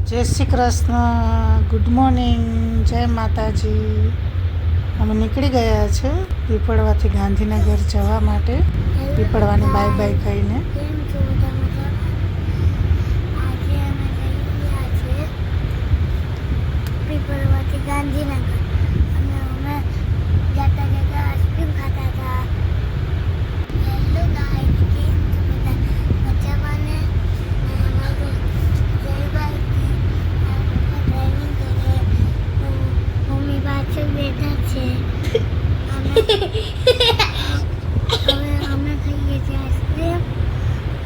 જય Shri Krishna, good morning, જય માતાજી. અમે નીકળી ગયા છે પીપળવાથી ગાંધીનગર જવા માટે. પીપળવાની બાય બાય કહીને પીપળવાથી ગાંધીનગર અને અમે જતા જતા આઈસ્ક્રીમ ખાતા હતા. હેલો ગાઈસ, કેમ છો બધા? મજામાં ને? અમારું જયભાઈ ડ્રાઇવિંગ કરે, મમ્મી પાછળ બેઠા છે. અમે ખાઈએ છીએ આઈસ્ક્રીમ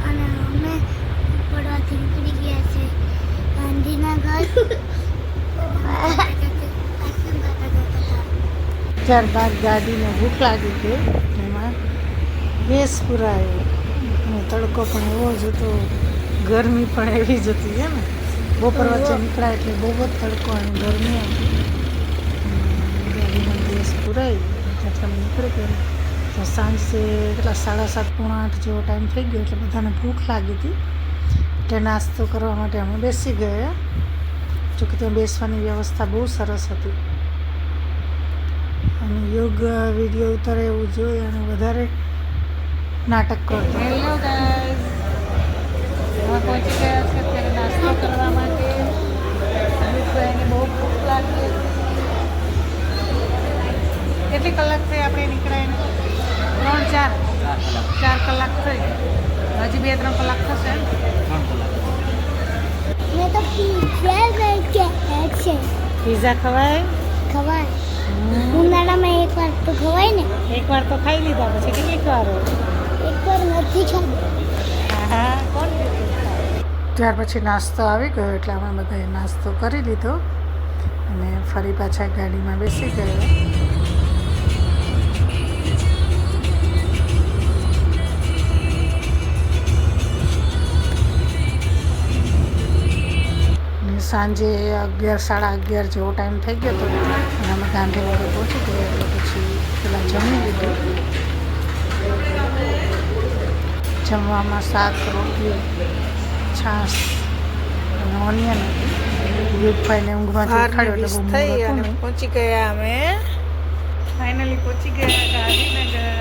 અને અમે પીપળવાથી નીકળી ગયા છે ગાંધીનગર. ત્યારબાદ ગાડીને ભૂખ લાગી ગઈ, એમાં ગેસ પુરાયો અને તડકો પણ એવો જ હતો, ગરમી પણ એવી જ હતી છે ને. બપોર વચ્ચે નીકળ્યા એટલે બહુ જ તડકો અને ગરમી હતી. ગાડીમાં ગેસ પુરાઈ ત્યાંથી અમે નીકળી ગયા. તો સાંજે કેટલા 7:30 પોણા 8 જેવો ટાઈમ થઈ ગયો એટલે બધાને ભૂખ લાગી હતી. એટલે નાસ્તો કરવા માટે અમે બેસી ગયા. જોકે ત્યાં બેસવાની વ્યવસ્થા બહુ સરસ હતી અને યોગ વિડીયો ઉતારે એવું જોઈએ અને વધારે નાટક કરતો. હેલો ગાઈસ, અમે પહોંચી ગયા છે અત્યારે નાસ્તો કરવા માટે. અમિતભાઈને બહુ ભૂખ લાગી હતી. કેટલી કલાક થઈ આપણે નીકળ્યા? 4 કલાક થઈ. હજી 2-3 કલાક થશે. 3 કલાક. મેં તો પિઝા લઈ ગયા છે. પીઝા ખવાય? ખવાય. ઉનાળામાં એકવાર તો ખવાય ને. એકવાર તો ખાઈ લીધા, પછી કેટલીક વાર? એકવાર નથી ખાધું. હા, કોણ? ત્યાર પછી નાસ્તો આવી ગયો એટલે અમે બધાએ નાસ્તો કરી લીધો અને ફરી પાછા ગાડીમાં બેસી ગયા. સાંજે 11-11:30 જેવો ટાઈમ થઈ ગયો હતો અને અમે ગાંધીનગર પહોંચી ગયા. એટલે પછી પેલા જમી લીધું. જમવામાં શાક, રોટલી, છાશ અને ઓનિયન હતું. યુગભાઈને ઊંઘમાંથી ઉઠાડ્યો એટલે બહુ મોડું હતું ને. પહોંચી ગયા અમે, ફાઇનલી પહોંચી ગયા ગાંધીનગર.